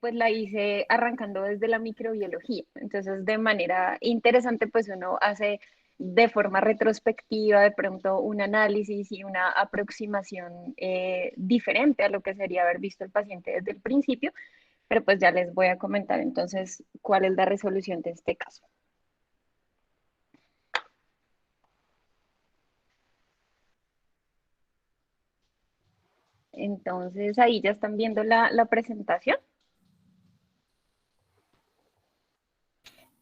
Pues la hice arrancando desde la microbiología. Entonces, de manera interesante, pues uno hace de forma retrospectiva de pronto un análisis y una aproximación diferente a lo que sería haber visto el paciente desde el principio, pero pues ya les voy a comentar entonces cuál es la resolución de este caso. Entonces, ahí ya están viendo la presentación.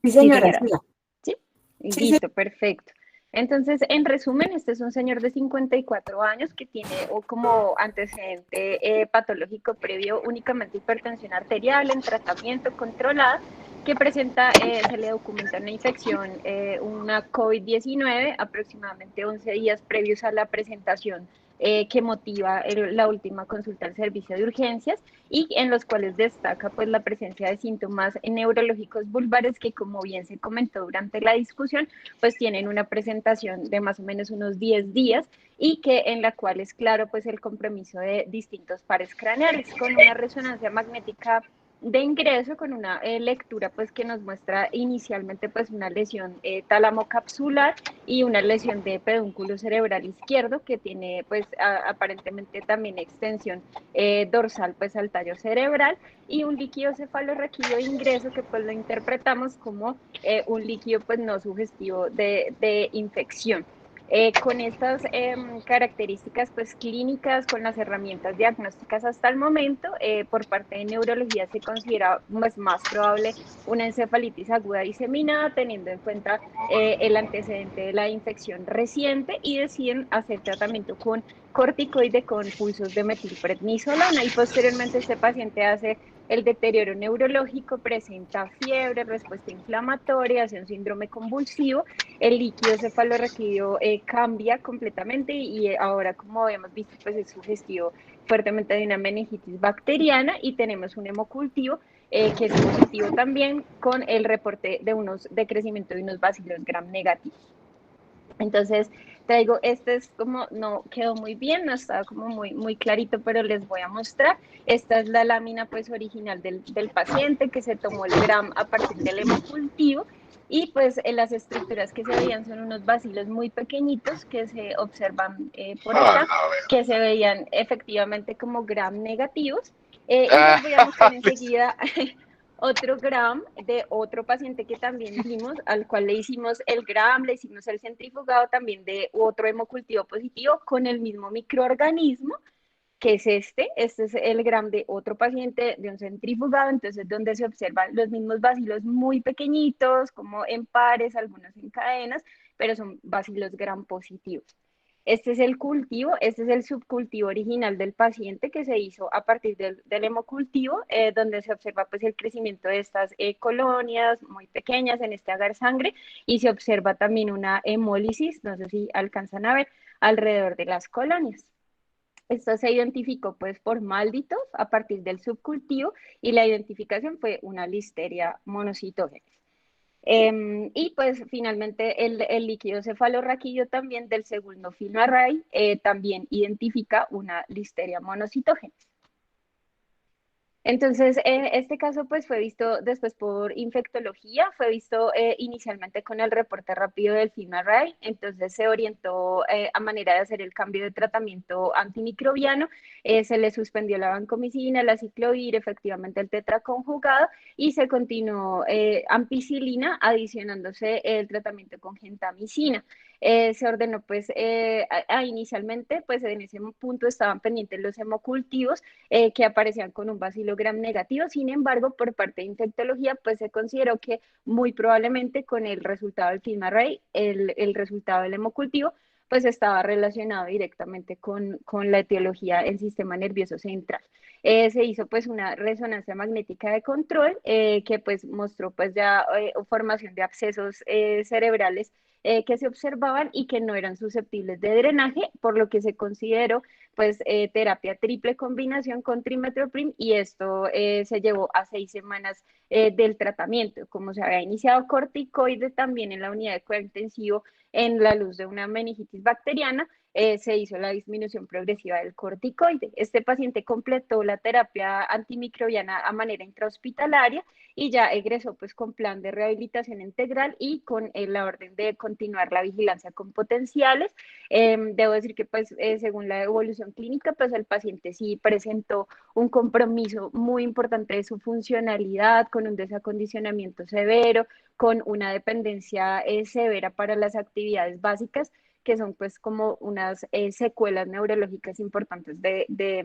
Sí, Sí, señora, señora. siga. Sí, Sí, sí. listo, perfecto. Entonces, en resumen, este es un señor de 54 años que tiene o como antecedente patológico previo únicamente hipertensión arterial en tratamiento controlada, que presenta, se le documenta una infección, una COVID-19, aproximadamente 11 días previos a la presentación que motiva la última consulta al servicio de urgencias y en los cuales destaca pues la presencia de síntomas neurológicos vulvares que, como bien se comentó durante la discusión, pues tienen una presentación de más o menos unos 10 días y que en la cual es claro pues el compromiso de distintos pares craneales con una resonancia magnética de ingreso con una lectura pues que nos muestra inicialmente pues una lesión talamocapsular y una lesión de pedúnculo cerebral izquierdo que tiene pues aparentemente también extensión dorsal pues al tallo cerebral y un líquido cefalorraquídeo de ingreso que pues lo interpretamos como un líquido pues no sugestivo de infección. Con estas características pues clínicas, con las herramientas diagnósticas hasta el momento, por parte de neurología se considera pues, más probable una encefalitis aguda diseminada, teniendo en cuenta el antecedente de la infección reciente y deciden hacer tratamiento con corticoide con pulsos de metilprednisolona y posteriormente este paciente hace el deterioro neurológico, presenta fiebre, respuesta inflamatoria, hace un síndrome convulsivo, el líquido cefalorraquídeo cambia completamente y ahora, como hemos visto, pues es sugestivo fuertemente de una meningitis bacteriana y tenemos un hemocultivo que es positivo también con el reporte de crecimiento de unos bacilos gram negativos. Entonces, traigo, este es como, no quedó muy bien, no estaba como muy clarito, pero les voy a mostrar. Esta es la lámina pues original del paciente que se tomó el gram a partir del hemocultivo y pues las estructuras que se veían son unos bacilos muy pequeñitos que se observan por acá, que se veían efectivamente como gram negativos. Y les voy a mostrar enseguida otro gram de otro paciente que también vimos, al cual le hicimos el gram, le hicimos el centrifugado también de otro hemocultivo positivo con el mismo microorganismo, que es este es el gram de otro paciente de un centrifugado, entonces donde se observan los mismos bacilos muy pequeñitos, como en pares, algunos en cadenas, pero son bacilos gram positivos. Este es el cultivo, este es el subcultivo original del paciente que se hizo a partir del hemocultivo, donde se observa pues el crecimiento de estas colonias muy pequeñas en este agar sangre y se observa también una hemólisis, no sé si alcanzan a ver, alrededor de las colonias. Esto se identificó pues por malditos a partir del subcultivo y la identificación fue una listeria monocitógenes. Y pues finalmente el líquido cefalorraquídeo también del segundo film array también identifica una listeria monocitógenes. Entonces, este caso pues fue visto después por infectología, fue visto inicialmente con el reporte rápido del FilmArray, entonces se orientó a manera de hacer el cambio de tratamiento antimicrobiano, se le suspendió la vancomicina, la ciclovir, efectivamente el tetraconjugado y se continuó ampicilina adicionándose el tratamiento con gentamicina. Se ordenó pues inicialmente pues en ese punto estaban pendientes los hemocultivos que aparecían con un bacilo gram negativo. Sin embargo, por parte de infectología, pues se consideró que muy probablemente con el resultado del FilmArray, el resultado del hemocultivo, pues estaba relacionado directamente con la etiología del sistema nervioso central. Se hizo pues una resonancia magnética de control que pues mostró pues ya formación de abscesos cerebrales que se observaban y que no eran susceptibles de drenaje, por lo que se consideró pues terapia triple combinación con trimetoprim y esto se llevó a 6 semanas del tratamiento. Como se había iniciado corticoide también en la unidad de cuidado intensivo en la luz de una meningitis bacteriana, se hizo la disminución progresiva del corticoide. Este paciente completó la terapia antimicrobiana a manera intrahospitalaria y ya egresó pues con plan de rehabilitación integral y con la orden de continuar la vigilancia con potenciales. Debo decir que pues según la evolución clínica pues el paciente sí presentó un compromiso muy importante de su funcionalidad, con un desacondicionamiento severo, con una dependencia severa para las actividades básicas, que son pues como unas secuelas neurológicas importantes de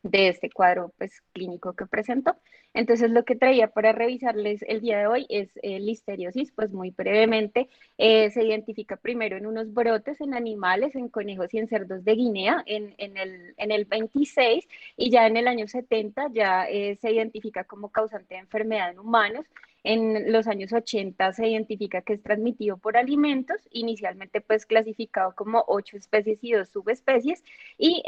este cuadro pues, clínico que presentó. Entonces, lo que traía para revisarles el día de hoy es listeriosis, pues muy brevemente. Se identifica primero en unos brotes en animales, en conejos y en cerdos de Guinea en el 26, y ya en el año 70 ya se identifica como causante de enfermedad en humanos. En los años 80 se identifica que es transmitido por alimentos, inicialmente pues clasificado como 8 especies y 2 subespecies, y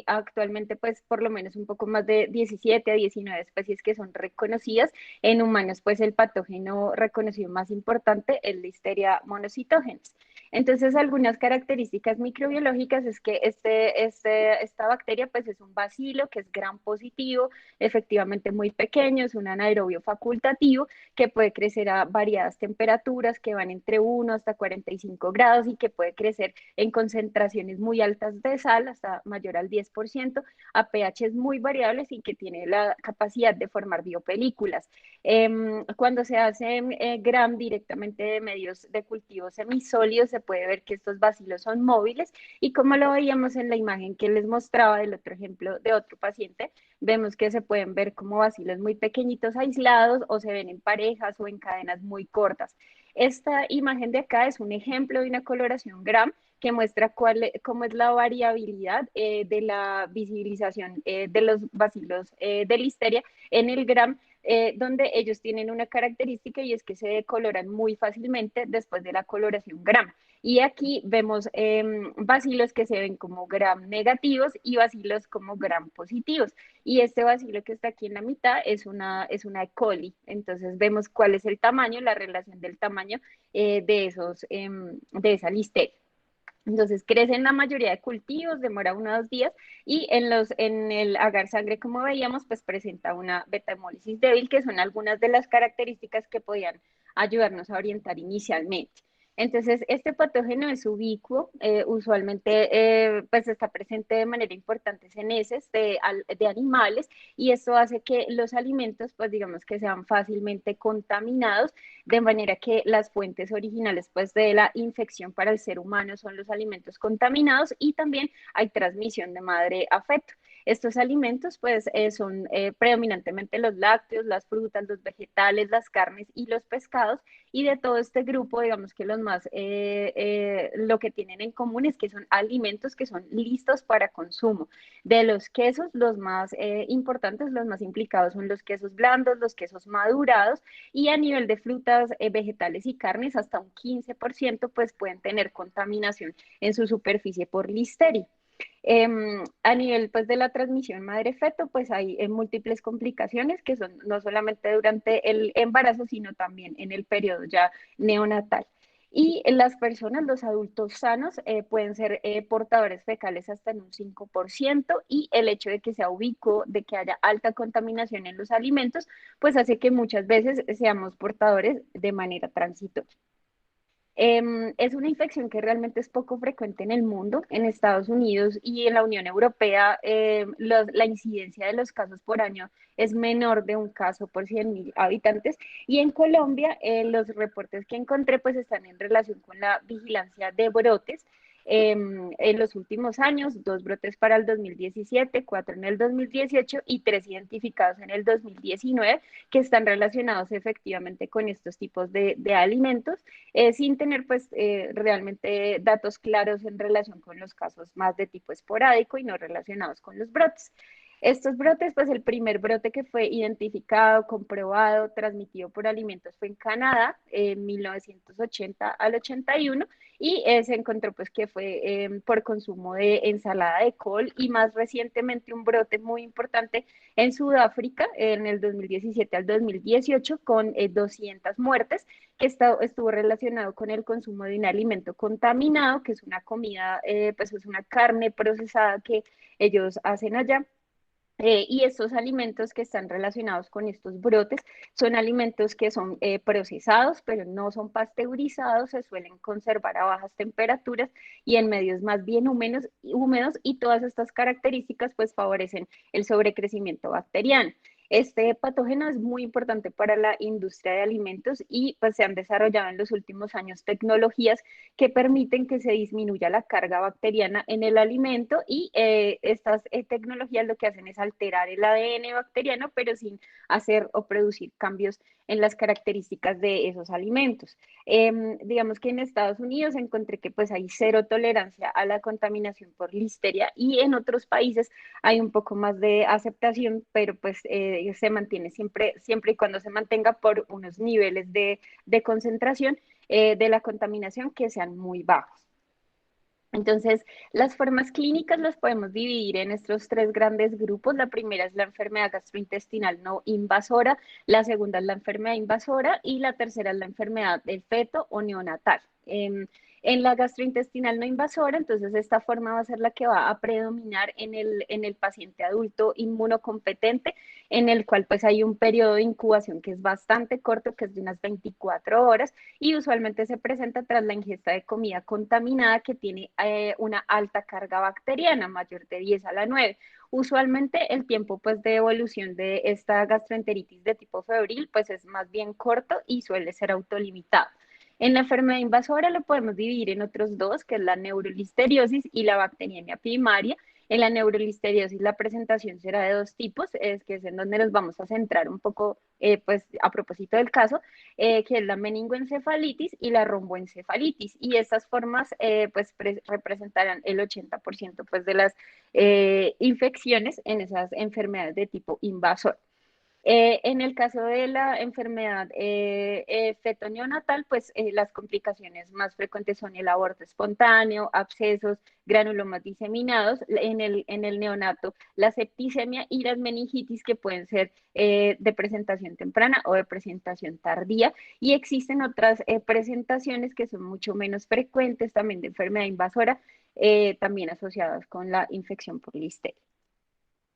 actualmente pues por lo menos un poco más de 17 a 19 especies que son reconocidas. En humanos pues el patógeno reconocido más importante es Listeria monocytogenes. Entonces, algunas características microbiológicas es que esta bacteria pues es un bacilo que es gram positivo, efectivamente muy pequeño, es un anaerobio facultativo que puede crecer a variadas temperaturas que van entre 1 hasta 45 grados y que puede crecer en concentraciones muy altas de sal, hasta mayor al 10%, a pHs muy variables y que tiene la capacidad de formar biopelículas. Cuando se hace gram directamente de medios de cultivo semisólidos, se puede ver que estos bacilos son móviles y como lo veíamos en la imagen que les mostraba del otro ejemplo de otro paciente, vemos que se pueden ver como bacilos muy pequeñitos aislados o se ven en parejas o en cadenas muy cortas. Esta imagen de acá es un ejemplo de una coloración gram que muestra cómo es la variabilidad de la visibilización de los bacilos de listeria en el gram, donde ellos tienen una característica y es que se decoloran muy fácilmente después de la coloración gram. Y aquí vemos bacilos que se ven como gram negativos y bacilos como gram positivos. Y este bacilo que está aquí en la mitad es una E. coli. Entonces vemos cuál es el tamaño, la relación del tamaño de esa listeria. Entonces crece en la mayoría de cultivos, demora 1 o 2 días y en el agar sangre, como veíamos, pues presenta una beta-hemólisis débil, que son algunas de las características que podían ayudarnos a orientar inicialmente. Entonces, este patógeno es ubicuo, usualmente pues está presente de manera importante en heces de animales y esto hace que los alimentos, pues digamos que sean fácilmente contaminados, de manera que las fuentes originales pues de la infección para el ser humano son los alimentos contaminados y también hay transmisión de madre a feto. Estos alimentos pues son predominantemente los lácteos, las frutas, los vegetales, las carnes y los pescados, y de todo este grupo digamos que lo que tienen en común es que son alimentos que son listos para consumo. De los quesos, los más importantes, los más implicados son los quesos blandos, los quesos madurados, y a nivel de frutas, vegetales y carnes, hasta un 15% pues pueden tener contaminación en su superficie por listeria. A nivel pues de la transmisión madre-feto, pues hay múltiples complicaciones que son no solamente durante el embarazo, sino también en el periodo ya neonatal. Y las personas, los adultos sanos, pueden ser portadores fecales hasta en un 5%, y el hecho de que sea ubicuo, de que haya alta contaminación en los alimentos, pues hace que muchas veces seamos portadores de manera transitoria. Es una infección que realmente es poco frecuente en el mundo. En Estados Unidos y en la Unión Europea, la incidencia de los casos por año es menor de un caso por 100.000 habitantes. Y en Colombia, los reportes que encontré pues están en relación con la vigilancia de brotes. En los últimos años, 2 brotes para el 2017, 4 en el 2018 y 3 identificados en el 2019, que están relacionados efectivamente con estos tipos de alimentos, sin tener pues realmente datos claros en relación con los casos más de tipo esporádico y no relacionados con los brotes. Estos brotes, pues el primer brote que fue identificado, comprobado, transmitido por alimentos fue en Canadá en 1980 al 81 y se encontró pues que fue por consumo de ensalada de col y más recientemente un brote muy importante en Sudáfrica en el 2017 al 2018 con 200 muertes que estuvo relacionado con el consumo de un alimento contaminado, que es una comida, pues es una carne procesada que ellos hacen allá. Y estos alimentos que están relacionados con estos brotes son alimentos que son procesados, pero no son pasteurizados, se suelen conservar a bajas temperaturas y en medios más bien húmedos y todas estas características pues favorecen el sobrecrecimiento bacteriano. Este patógeno es muy importante para la industria de alimentos y pues se han desarrollado en los últimos años tecnologías que permiten que se disminuya la carga bacteriana en el alimento y estas tecnologías lo que hacen es alterar el ADN bacteriano, pero sin hacer o producir cambios en las características de esos alimentos. Digamos que en Estados Unidos encontré que pues hay cero tolerancia a la contaminación por listeria y en otros países hay un poco más de aceptación, pero pues se mantiene siempre y cuando se mantenga por unos niveles de concentración de la contaminación que sean muy bajos. Entonces, las formas clínicas las podemos dividir en estos tres grandes grupos. La primera es la enfermedad gastrointestinal no invasora, la segunda es la enfermedad invasora y la tercera es la enfermedad del feto o neonatal. En la gastrointestinal no invasora, entonces esta forma va a ser la que va a predominar en el paciente adulto inmunocompetente, en el cual pues hay un periodo de incubación que es bastante corto, que es de unas 24 horas, y usualmente se presenta tras la ingesta de comida contaminada que tiene una alta carga bacteriana, mayor de 10 a la 9. Usualmente el tiempo pues de evolución de esta gastroenteritis de tipo febril pues es más bien corto y suele ser autolimitado. En la enfermedad invasora lo podemos dividir en otros dos, que es la neurolisteriosis y la bacteriemia primaria. En la neurolisteriosis la presentación será de dos tipos, es que es en donde nos vamos a centrar un poco, pues a propósito del caso, que es la meningoencefalitis y la romboencefalitis. Y estas formas pues representarán el 80% pues, de las infecciones en esas enfermedades de tipo invasor. En el caso de la enfermedad feto-neonatal, pues las complicaciones más frecuentes son el aborto espontáneo, abscesos, granulomas diseminados, en el neonato la septicemia y las meningitis que pueden ser de presentación temprana o de presentación tardía. Y existen otras presentaciones que son mucho menos frecuentes también de enfermedad invasora, también asociadas con la infección por listeria.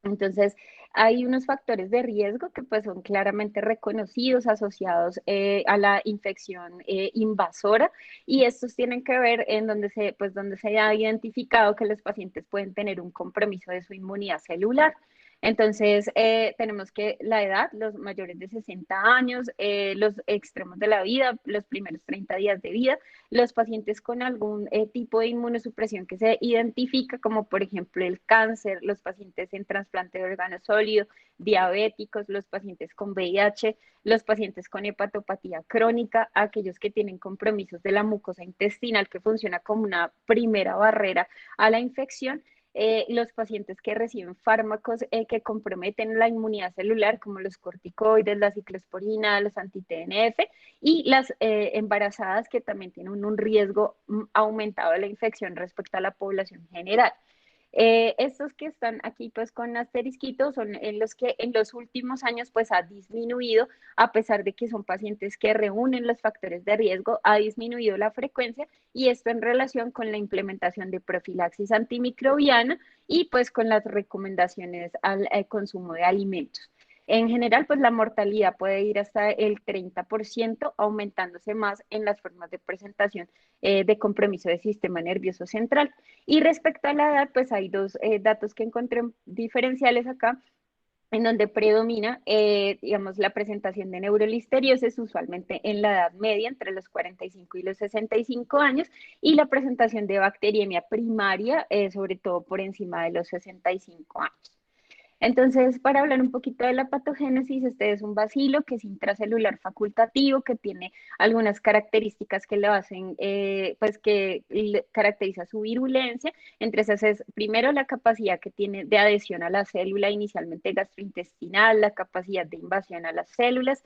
Entonces, hay unos factores de riesgo que pues son claramente reconocidos, asociados a la infección invasora y estos tienen que ver en donde se ha identificado que los pacientes pueden tener un compromiso de su inmunidad celular. Entonces, tenemos que la edad, los mayores de 60 años, los extremos de la vida, los primeros 30 días de vida, los pacientes con algún tipo de inmunosupresión que se identifica, como por ejemplo el cáncer, los pacientes en trasplante de órgano sólido, diabéticos, los pacientes con VIH, los pacientes con hepatopatía crónica, aquellos que tienen compromisos de la mucosa intestinal que funciona como una primera barrera a la infección, los pacientes que reciben fármacos que comprometen la inmunidad celular, como los corticoides, la ciclosporina, los anti-TNF, y las embarazadas que también tienen un riesgo aumentado de la infección respecto a la población general. Estos que están aquí pues con asterisquitos son en los que en los últimos años pues ha disminuido, a pesar de que son pacientes que reúnen los factores de riesgo, ha disminuido la frecuencia y esto en relación con la implementación de profilaxis antimicrobiana y pues con las recomendaciones al consumo de alimentos. En general, pues la mortalidad puede ir hasta el 30%, aumentándose más en las formas de presentación de compromiso del sistema nervioso central. Y respecto a la edad, pues hay dos datos que encontré diferenciales acá, en donde predomina, digamos, la presentación de neurolisteriosis usualmente en la edad media, entre los 45 y los 65 años, y la presentación de bacteriemia primaria, sobre todo por encima de los 65 años. Entonces, para hablar un poquito de la patogénesis, este es un bacilo que es intracelular facultativo, que tiene algunas características que lo hacen, pues que caracteriza su virulencia. Entre esas es, primero, la capacidad que tiene de adhesión a la célula inicialmente gastrointestinal, la capacidad de invasión a las células.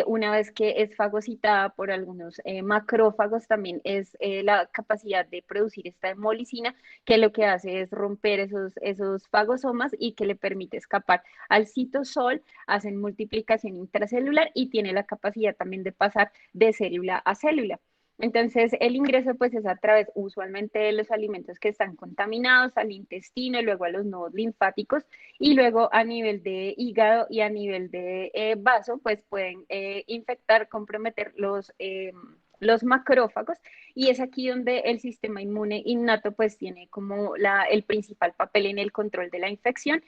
Una vez que es fagocitada por algunos macrófagos, también es la capacidad de producir esta hemolicina, que lo que hace es romper esos fagosomas y que le permite escapar al citosol, hacen multiplicación intracelular y tiene la capacidad también de pasar de célula a célula. Entonces, el ingreso pues es a través usualmente de los alimentos que están contaminados al intestino, luego a los nodos linfáticos y luego a nivel de hígado y a nivel de vaso, pues pueden infectar, comprometer los macrófagos y es aquí donde el sistema inmune innato pues tiene como el principal papel en el control de la infección,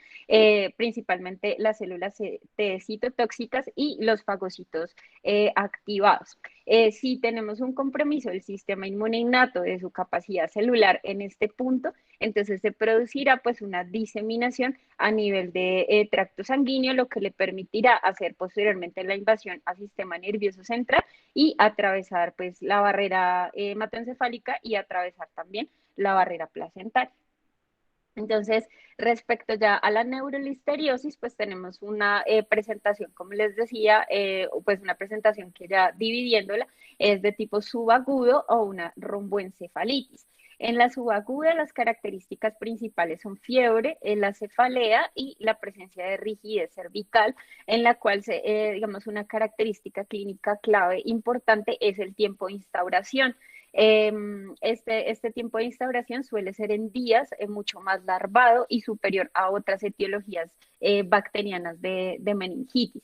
principalmente las células T citotóxicas y los fagocitos activados. Si tenemos un compromiso del sistema inmune innato de su capacidad celular en este punto, entonces se producirá pues una diseminación a nivel de tracto sanguíneo, lo que le permitirá hacer posteriormente la invasión al sistema nervioso central y atravesar pues la barrera hematoencefálica y atravesar también la barrera placentaria. Entonces, respecto ya a la neurolisteriosis, pues tenemos una presentación, como les decía, pues una presentación que ya dividiéndola es de tipo subagudo o una romboencefalitis. En la subaguda, las características principales son fiebre, la cefalea y la presencia de rigidez cervical, en la cual, digamos, una característica clínica clave importante es el tiempo de instauración. Este tiempo de instauración suele ser en días, mucho más larvado y superior a otras etiologías bacterianas de meningitis.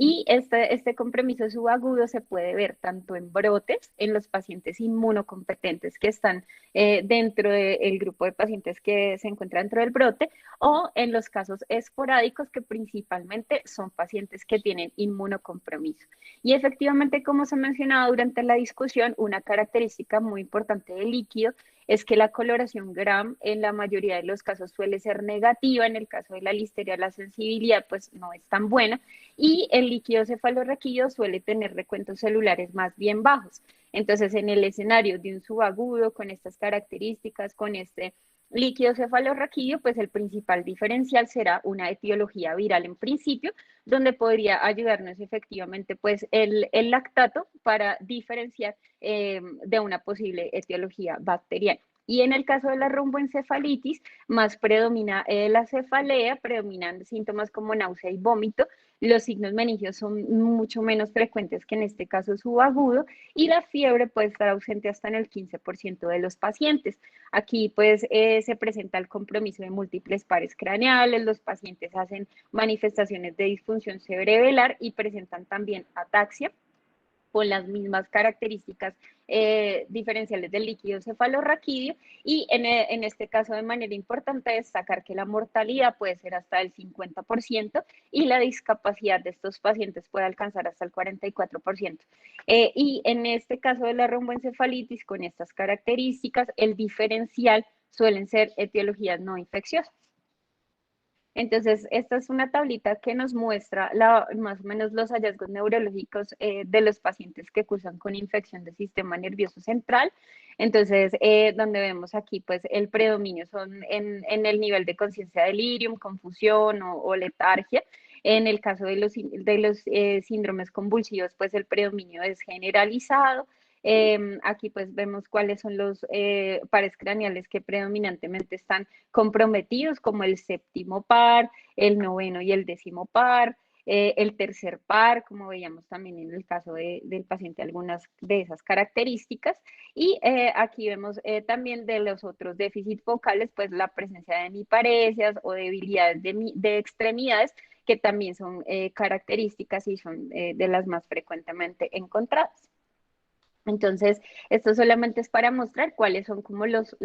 Y este compromiso subagudo se puede ver tanto en brotes, en los pacientes inmunocompetentes que están dentro del grupo de pacientes que se encuentran dentro del brote, o en los casos esporádicos que principalmente son pacientes que tienen inmunocompromiso. Y efectivamente, como se mencionaba durante la discusión, una característica muy importante del líquido es que la coloración Gram en la mayoría de los casos suele ser negativa. En el caso de la listeria, la sensibilidad pues no es tan buena y el líquido cefalorraquídeo suele tener recuentos celulares más bien bajos. Entonces, en el escenario de un subagudo con estas características, con este líquido cefalorraquídeo, pues el principal diferencial será una etiología viral en principio, donde podría ayudarnos efectivamente pues el lactato para diferenciar de una posible etiología bacteriana. Y en el caso de la romboencefalitis, más predomina la cefalea, predominan síntomas como náusea y vómito. Los signos meningios son mucho menos frecuentes que en este caso subagudo y la fiebre puede estar ausente hasta en el 15% de los pacientes. Aquí pues se presenta el compromiso de múltiples pares craneales, los pacientes hacen manifestaciones de disfunción cerebral y presentan también ataxia con las mismas características diferenciales del líquido cefalorraquídeo y en este caso de manera importante destacar que la mortalidad puede ser hasta el 50% y la discapacidad de estos pacientes puede alcanzar hasta el 44%. Y en este caso de la romboencefalitis con estas características, el diferencial suelen ser etiologías no infecciosas. Entonces, esta es una tablita que nos muestra más o menos los hallazgos neurológicos de los pacientes que cursan con infección del sistema nervioso central. Entonces, donde vemos aquí, pues el predominio son en el nivel de conciencia delirium, confusión o letargia. En el caso de los síndromes convulsivos, pues el predominio es generalizado. Aquí pues vemos cuáles son los pares craneales que predominantemente están comprometidos, como el séptimo par, el noveno y el décimo par, el tercer par, como veíamos también en el caso del paciente, algunas de esas características. Y aquí vemos también de los otros déficits focales, pues la presencia de hemiparesias o debilidades de extremidades, que también son características y son de las más frecuentemente encontradas. Entonces, esto solamente es para mostrar cuáles son como las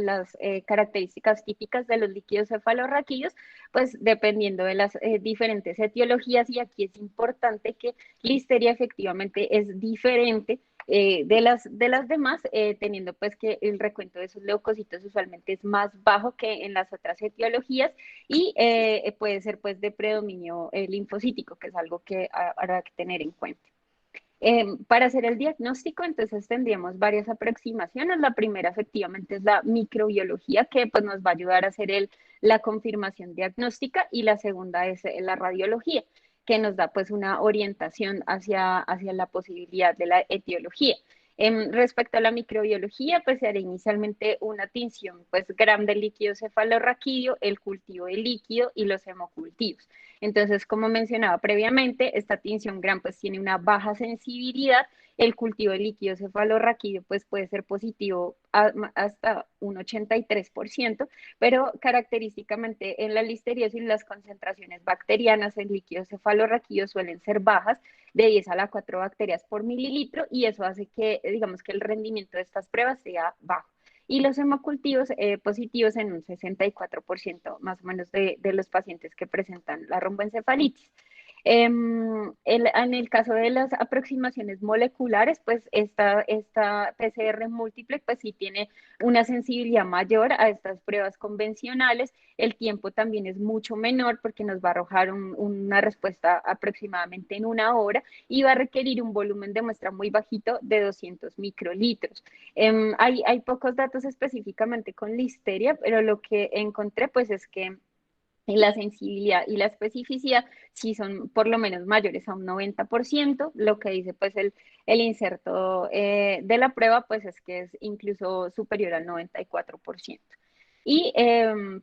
características típicas de los líquidos cefalorraquídeos, pues dependiendo de las diferentes etiologías, y aquí es importante que Listeria efectivamente es diferente de las demás, teniendo pues que el recuento de esos leucocitos usualmente es más bajo que en las otras etiologías y puede ser pues de predominio linfocítico, que es algo que habrá que tener en cuenta. Para hacer el diagnóstico, entonces tendríamos varias aproximaciones. La primera efectivamente es la microbiología, que pues nos va a ayudar a hacer la confirmación diagnóstica, y la segunda es la radiología, que nos da pues una orientación hacia la posibilidad de la etiología. Respecto a la microbiología, pues se hará inicialmente una tinción pues gram del líquido cefalorraquídeo, el cultivo de líquido y los hemocultivos. Entonces, como mencionaba previamente, esta tinción GRAM pues tiene una baja sensibilidad. El cultivo de líquido cefalorraquídeo pues puede ser positivo hasta un 83%, pero característicamente en la listeriosis las concentraciones bacterianas en líquido cefalorraquídeo suelen ser bajas, de 10 a la 4 bacterias por mililitro, y eso hace que, digamos, que el rendimiento de estas pruebas sea bajo. Y los hemocultivos positivos en un 64% más o menos de los pacientes que presentan la romboencefalitis. En el caso de las aproximaciones moleculares, pues esta PCR múltiple pues sí tiene una sensibilidad mayor a estas pruebas convencionales. El tiempo también es mucho menor porque nos va a arrojar una respuesta aproximadamente en una hora, y va a requerir un volumen de muestra muy bajito de 200 microlitros. Hay pocos datos específicamente con listeria, pero lo que encontré pues es que la sensibilidad y la especificidad sí son por lo menos mayores a un 90%. Lo que dice pues el inserto de la prueba pues es que es incluso superior al 94%.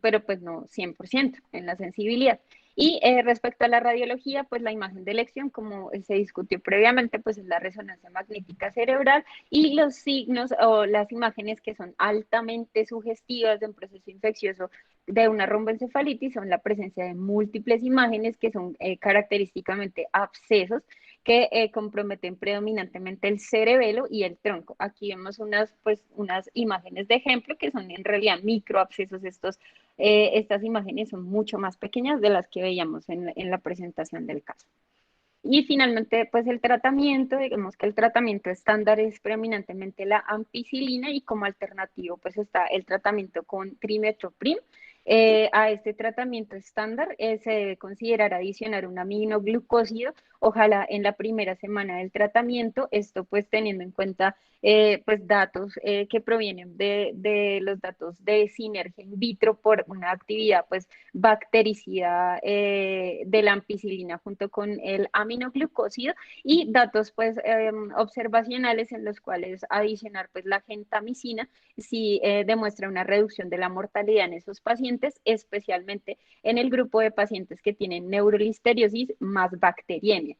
Pero pues no 100% en la sensibilidad. Y respecto a la radiología, pues la imagen de elección, como se discutió previamente, pues es la resonancia magnética cerebral, y los signos o las imágenes que son altamente sugestivas de un proceso infeccioso de una romboencefalitis son la presencia de múltiples imágenes que son característicamente abscesos que comprometen predominantemente el cerebelo y el tronco. Aquí vemos unas imágenes de ejemplo que son en realidad microabscesos. Estas imágenes son mucho más pequeñas de las que veíamos en la presentación del caso. Y finalmente, pues el tratamiento, digamos que el tratamiento estándar es predominantemente la ampicilina, y como alternativo pues está el tratamiento con trimethoprim. A este tratamiento estándar se debe considerar adicionar un aminoglucósido, ojalá en la primera semana del tratamiento, esto pues teniendo en cuenta pues datos que provienen de los datos de sinergia in vitro por una actividad pues bactericida de la ampicilina junto con el aminoglucósido, y datos pues observacionales en los cuales adicionar pues la gentamicina si demuestra una reducción de la mortalidad en esos pacientes, especialmente en el grupo de pacientes que tienen neurolisteriosis más bacteriemia.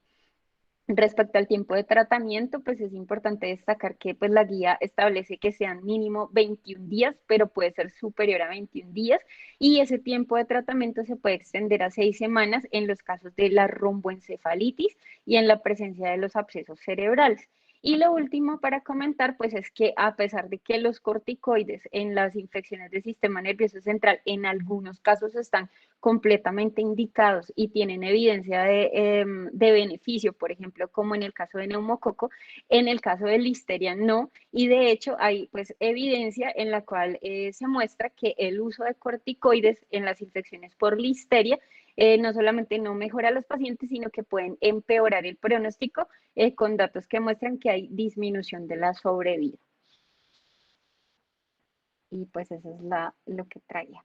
Respecto al tiempo de tratamiento, pues es importante destacar que pues, la guía establece que sean mínimo 21 días, pero puede ser superior a 21 días, y ese tiempo de tratamiento se puede extender a 6 semanas en los casos de la romboencefalitis y en la presencia de los abscesos cerebrales. Y lo último para comentar, pues es que a pesar de que los corticoides en las infecciones del sistema nervioso central en algunos casos están completamente indicados y tienen evidencia de beneficio, por ejemplo, como en el caso de neumococo, en el caso de listeria no, y de hecho hay pues evidencia en la cual se muestra que el uso de corticoides en las infecciones por listeria no solamente no mejora a los pacientes, sino que pueden empeorar el pronóstico con datos que muestran que hay disminución de la sobrevida. Y pues eso es lo que traía.